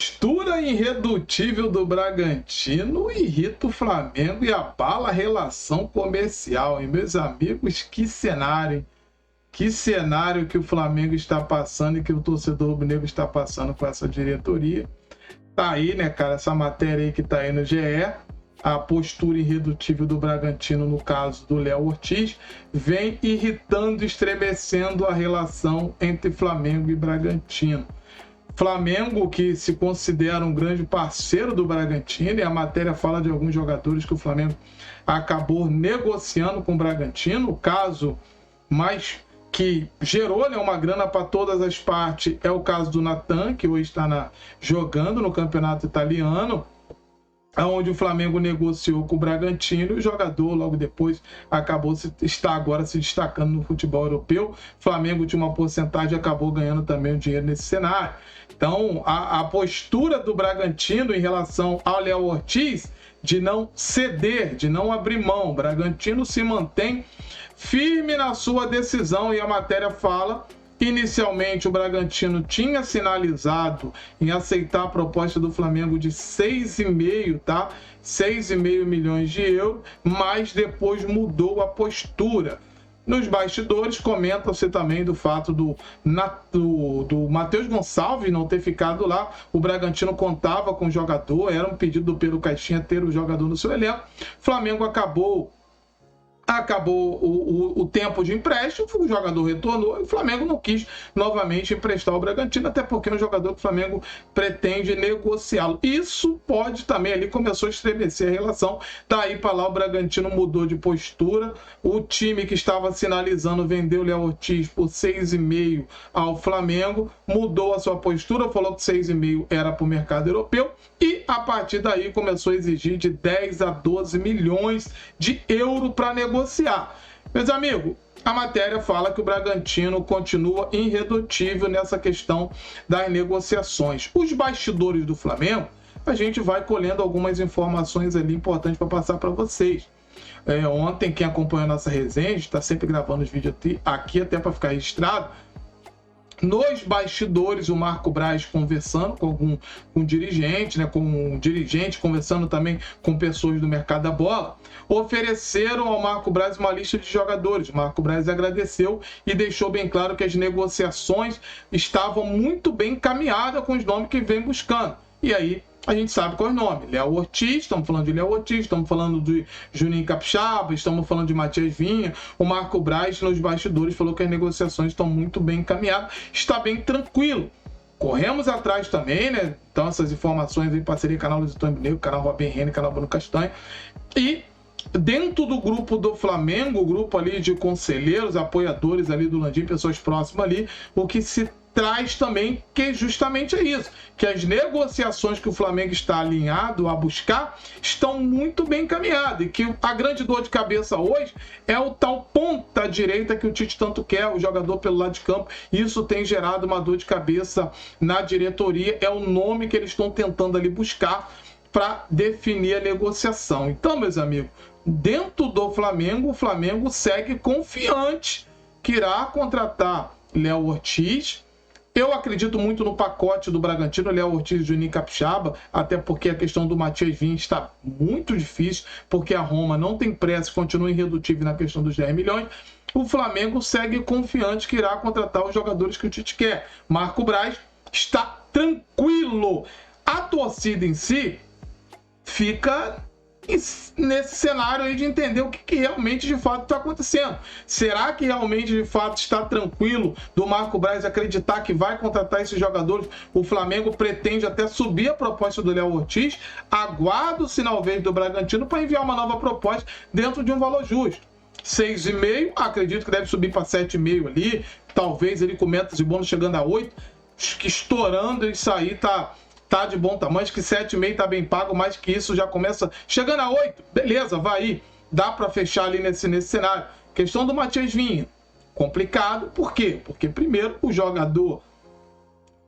Postura irredutível do Bragantino irrita o Flamengo e abala a relação comercial. E meus amigos, que cenário, hein? Que cenário que o Flamengo está passando e que o torcedor rubro-negro está passando com essa diretoria. Tá aí, né, cara, essa matéria aí que tá aí no GE, a postura irredutível do Bragantino, no caso do Léo Ortiz, vem irritando, estremecendo a relação entre Flamengo e Bragantino. Flamengo, que se considera um grande parceiro do Bragantino, e a matéria fala de alguns jogadores que o Flamengo acabou negociando com o Bragantino. O caso mais que gerou, né, uma grana para todas as partes é o caso do Natan, que hoje está jogando no campeonato italiano, onde o Flamengo negociou com o Bragantino, e o jogador logo depois está agora se destacando no futebol europeu. O Flamengo tinha uma porcentagem e acabou ganhando também o dinheiro nesse cenário. Então, a postura do Bragantino em relação ao Léo Ortiz de não ceder, de não abrir mão. O Bragantino se mantém firme na sua decisão, e a matéria fala: inicialmente o Bragantino tinha sinalizado em aceitar a proposta do Flamengo de 6,5, tá? 6,5 milhões de euros, mas depois mudou a postura. Nos bastidores, comenta-se também do fato do Matheus Gonçalves não ter ficado lá. O Bragantino contava com o jogador, era um pedido do Pedro Caixinha ter o jogador no seu elenco. O Flamengo acabou o tempo de empréstimo, o jogador retornou e o Flamengo não quis novamente emprestar o Bragantino, até porque é um jogador que o Flamengo pretende negociá-lo. Isso pode também, ali começou a estremecer a relação. Daí para lá o Bragantino mudou de postura. O time que estava sinalizando vender o Léo Ortiz por 6,5 ao Flamengo mudou a sua postura, falou que 6,5 era para o mercado europeu, e a partir daí começou a exigir de 10 a 12 milhões de euros para negociar. Meus amigos, a matéria fala que o Bragantino continua irredutível nessa questão das negociações. Os bastidores do Flamengo, a gente vai colhendo algumas informações ali importantes para passar para vocês. Ontem, quem acompanhou a nossa resenha, está sempre gravando os vídeos aqui até para ficar registrado. Nos bastidores, o Marco Braz conversando com um dirigente, né, com um dirigente, conversando também com pessoas do mercado da bola, ofereceram ao Marco Braz uma lista de jogadores. O Marco Braz agradeceu e deixou bem claro que as negociações estavam muito bem encaminhadas com os nomes que vem buscando. E aí, a gente sabe qual é o nome. Léo Ortiz, estamos falando de Léo Ortiz, estamos falando de Juninho Capixaba, estamos falando de Matias Vinha. O Marco Braz, nos bastidores, falou que as negociações estão muito bem encaminhadas, está bem tranquilo. Corremos atrás também, né? Então, essas informações em parceria com o canal Lusitano Negro, canal Robin Rene, canal Bruno Castanho. E dentro do grupo do Flamengo, o grupo ali de conselheiros, apoiadores ali do Landim, pessoas próximas ali, o que se traz também que justamente é isso, que as negociações que o Flamengo está alinhado a buscar estão muito bem encaminhadas, e que a grande dor de cabeça hoje é o tal ponta direita que o Tite tanto quer, o jogador pelo lado de campo. Isso tem gerado uma dor de cabeça na diretoria, é o nome que eles estão tentando ali buscar para definir a negociação. Então, meus amigos, dentro do Flamengo, o Flamengo segue confiante que irá contratar Léo Ortiz. Eu acredito muito no pacote do Bragantino, Léo Ortiz e Juninho Capixaba, até porque a questão do Matias Vinha está muito difícil, porque a Roma não tem pressa, continua irredutível na questão dos 10 milhões. O Flamengo segue confiante que irá contratar os jogadores que o Tite quer. Marco Braz está tranquilo. A torcida em si fica nesse cenário aí de entender o que realmente de fato está acontecendo. Será que realmente de fato está tranquilo do Marco Braz acreditar que vai contratar esses jogadores? O Flamengo pretende até subir a proposta do Léo Ortiz, aguarda o sinal verde do Bragantino para enviar uma nova proposta dentro de um valor justo. 6,5, acredito que deve subir para 7,5 ali, talvez ele com metas e bônus chegando a 8, que estourando isso aí tá de bom tamanho, acho que 7,5 tá bem pago, mais que isso já começa, chegando a 8, beleza, vai aí, dá para fechar ali nesse cenário. Questão do Matias Vinha, complicado, por quê? Porque primeiro o jogador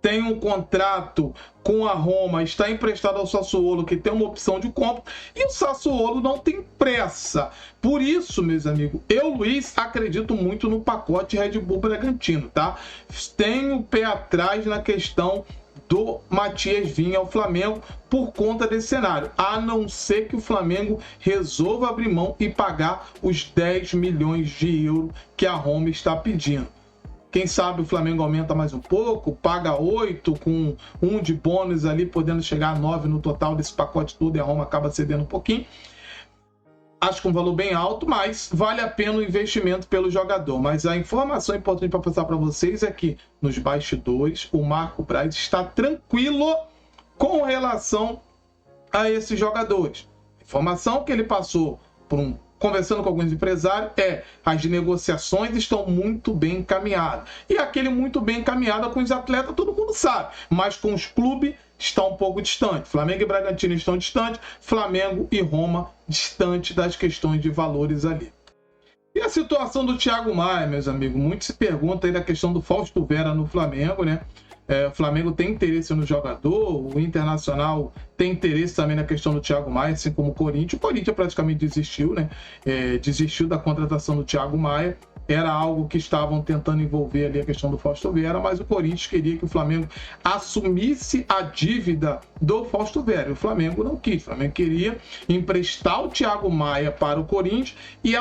tem um contrato com a Roma, está emprestado ao Sassuolo, que tem uma opção de compra, e o Sassuolo não tem pressa. Por isso, meus amigos, eu, Luiz, acredito muito no pacote Red Bull Bragantino, tá? Tenho o pé atrás na questão do Matias Vinha ao Flamengo por conta desse cenário, a não ser que o Flamengo resolva abrir mão e pagar os 10 milhões de euros que a Roma está pedindo. Quem sabe o Flamengo aumenta mais um pouco, paga 8 com um de bônus ali, podendo chegar a 9 no total desse pacote todo, e a Roma acaba cedendo um pouquinho. Acho que um valor bem alto, mas vale a pena o investimento pelo jogador. Mas a informação importante para passar para vocês é que nos bastidores o Marco Braz está tranquilo com relação a esses jogadores. A informação que ele passou conversando com alguns empresários as negociações estão muito bem encaminhadas. E aquele muito bem encaminhado com os atletas todo mundo sabe, mas com os clubes está um pouco distante. Flamengo e Bragantino estão distantes, Flamengo e Roma distantes das questões de valores ali. E a situação do Thiago Maia, meus amigos? Muito se pergunta aí da questão do Fausto Vera no Flamengo, né? O Flamengo tem interesse no jogador, o Internacional tem interesse também na questão do Thiago Maia, assim como o Corinthians. O Corinthians praticamente desistiu, né? Desistiu da contratação do Thiago Maia. Era algo que estavam tentando envolver ali a questão do Fausto Vera, mas o Corinthians queria que o Flamengo assumisse a dívida do Fausto Vera. E o Flamengo não quis. O Flamengo queria emprestar o Thiago Maia para o Corinthians e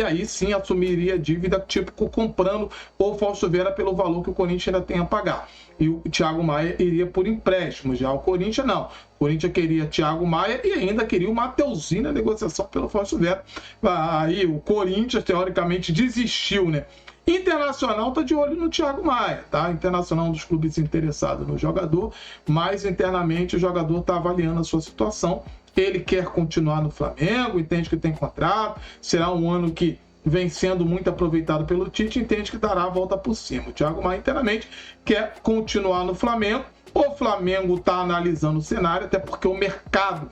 aí sim assumiria a dívida, tipo comprando o Fausto Vera pelo valor que o Corinthians ainda tem a pagar. E o Thiago Maia iria por empréstimo. Já o Corinthians não. O Corinthians queria Thiago Maia e ainda queria o Mateuzinho na negociação pelo Fausto Vera. Aí o Corinthians, teoricamente, desistiu, né? Internacional tá de olho no Thiago Maia, tá? Internacional é um dos clubes interessados no jogador, mas internamente o jogador tá avaliando a sua situação. Ele quer continuar no Flamengo, entende que tem contrato, será um ano que vem sendo muito aproveitado pelo Tite, entende que dará a volta por cima. O Thiago Maia inteiramente quer continuar no Flamengo. O Flamengo está analisando o cenário, até porque o mercado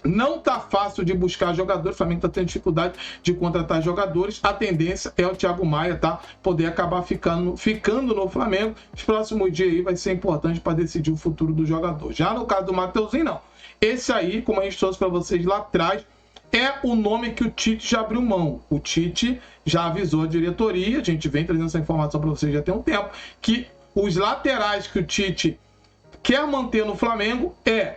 não está fácil de buscar jogadores. O Flamengo está tendo dificuldade de contratar jogadores. A tendência é o Thiago Maia poder acabar ficando no Flamengo. Os próximos dias aí vai ser importante para decidir o futuro do jogador. Já no caso do Mateuzinho, não. Esse aí, como a gente trouxe para vocês lá atrás, é o nome que o Tite já abriu mão. O Tite já avisou a diretoria, a gente vem trazendo essa informação para vocês já tem um tempo, que os laterais que o Tite quer manter no Flamengo é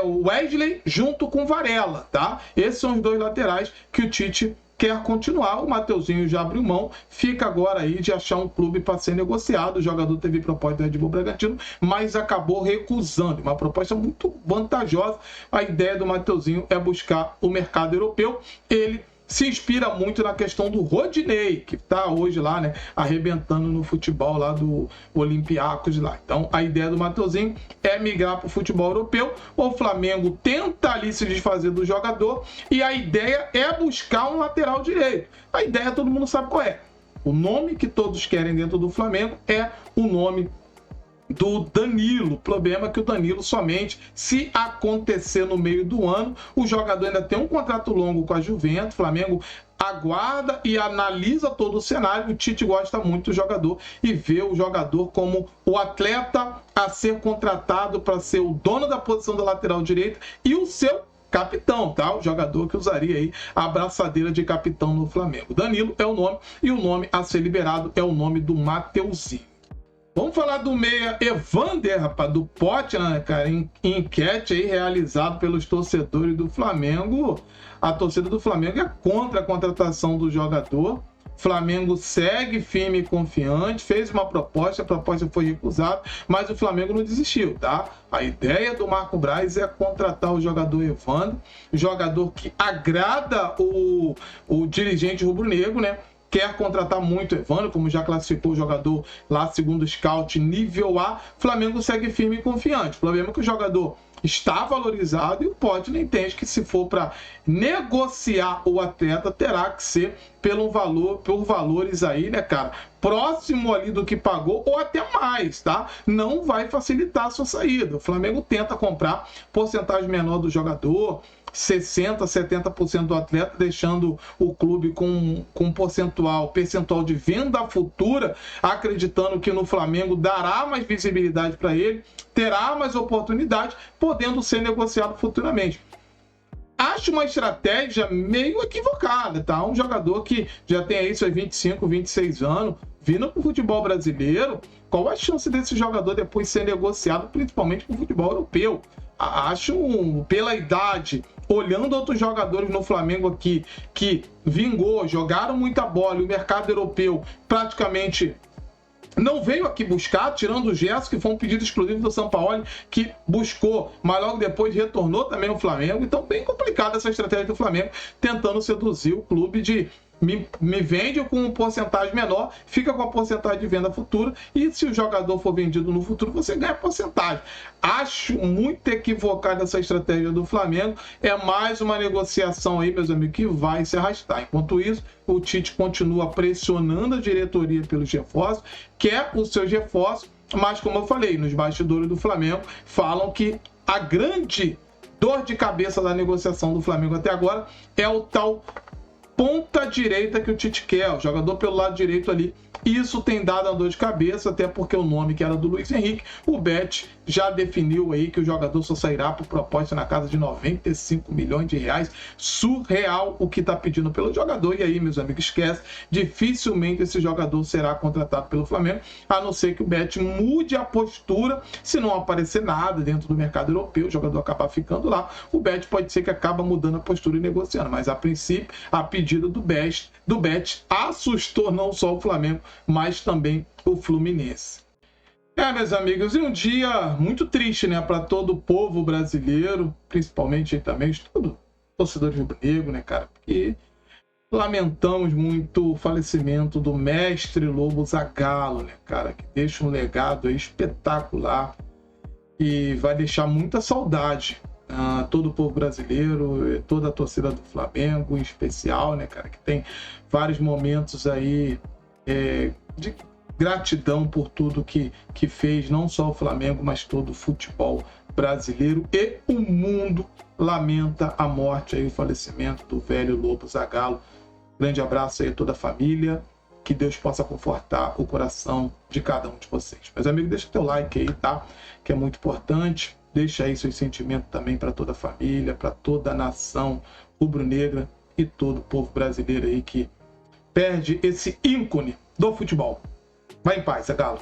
o Wesley junto com o Varela, tá? Esses são os dois laterais que o Tite quer continuar. O Mateuzinho já abriu mão, fica agora aí de achar um clube para ser negociado. O jogador teve proposta do Red Bull Bragantino, mas acabou recusando. Uma proposta muito vantajosa. A ideia do Mateuzinho é buscar o mercado europeu. Ele se inspira muito na questão do Rodinei, que está hoje lá, né, arrebentando no futebol lá do Olympiacos lá. Então, a ideia do Mateuzinho é migrar para o futebol europeu. O Flamengo tenta ali se desfazer do jogador e a ideia é buscar um lateral direito. A ideia todo mundo sabe qual é. O nome que todos querem dentro do Flamengo é o nome do Danilo. O problema é que o Danilo somente se acontecer no meio do ano. O jogador ainda tem um contrato longo com a Juventus. O Flamengo aguarda e analisa todo o cenário. O Tite gosta muito do jogador e vê o jogador como o atleta a ser contratado para ser o dono da posição da lateral direita e o seu capitão, tá? O jogador que usaria aí a abraçadeira de capitão no Flamengo. Danilo é o nome e o nome a ser liberado é o nome do Mateuzinho. Vamos falar do meia Evander, rapaz, do Pote, né, cara? Enquete aí realizado pelos torcedores do Flamengo. A torcida do Flamengo é contra a contratação do jogador. Flamengo segue firme e confiante, fez uma proposta, a proposta foi recusada, mas o Flamengo não desistiu, tá? A ideia do Marco Braz é contratar o jogador Evander, jogador que agrada o dirigente rubro-negro, né? Quer contratar muito o Evander, como já classificou o jogador lá segundo o scout nível A. Flamengo segue firme e confiante. O problema é que o jogador está valorizado e o Pote entende que se for para negociar o atleta, terá que ser por valores aí, né, cara, próximo ali do que pagou ou até mais, tá? Não vai facilitar a sua saída. O Flamengo tenta comprar porcentagem menor do jogador, 60%, 70% do atleta, deixando o clube com um percentual de venda futura, acreditando que no Flamengo dará mais visibilidade para ele, terá mais oportunidade, podendo ser negociado futuramente. Acho uma estratégia meio equivocada, tá? Um jogador que já tem aí seus 25, 26 anos, vindo para o futebol brasileiro, qual a chance desse jogador depois ser negociado, principalmente para o futebol europeu? Acho, pela idade, olhando outros jogadores no Flamengo aqui, que vingou, jogaram muita bola, e o mercado europeu praticamente não veio aqui buscar, tirando o Gerson, que foi um pedido exclusivo do Sampaoli, que buscou, mas logo depois retornou também no Flamengo. Então, bem complicada essa estratégia do Flamengo, tentando seduzir o clube de me vende com um porcentagem menor, fica com a porcentagem de venda futura, e se o jogador for vendido no futuro, você ganha porcentagem. Acho muito equivocada essa estratégia do Flamengo. É mais uma negociação aí, meus amigos, que vai se arrastar. Enquanto isso, o Tite continua pressionando a diretoria pelos reforços, quer os seus reforços, mas como eu falei, nos bastidores do Flamengo, falam que a grande dor de cabeça da negociação do Flamengo até agora é o tal ponta direita que o Tite quer, o jogador pelo lado direito ali. Isso tem dado uma dor de cabeça, até porque o nome que era do Luiz Henrique, o Bet já definiu aí que o jogador só sairá por proposta na casa de 95 milhões de reais. Surreal o que está pedindo pelo jogador. E aí, meus amigos, esquece, dificilmente esse jogador será contratado pelo Flamengo, a não ser que o Bet mude a postura. Se não aparecer nada dentro do mercado europeu, o jogador acabar ficando lá, o Bet pode ser que acaba mudando a postura e negociando. Mas a princípio, a pedida do Bet assustou não só o Flamengo, mas também o Fluminense. Meus amigos, e um dia muito triste, né, para todo o povo brasileiro, principalmente também todo torcedor rubro-negro, né, cara, porque lamentamos muito o falecimento do mestre Lobo Zagallo, né, cara, que deixa um legado aí espetacular e vai deixar muita saudade a todo o povo brasileiro, toda a torcida do Flamengo em especial, né, cara, que tem vários momentos aí de gratidão por tudo que fez, não só o Flamengo, mas todo o futebol brasileiro, e o mundo lamenta a morte aí, o falecimento do velho Lobo Zagallo. Grande abraço aí a toda a família, que Deus possa confortar o coração de cada um de vocês. Meus amigos, deixa teu like aí, tá? Que é muito importante. Deixa aí seus sentimentos também para toda a família, para toda a nação rubro-negra e todo o povo brasileiro aí que perde esse ícone do futebol. Vai em paz, Zagallo.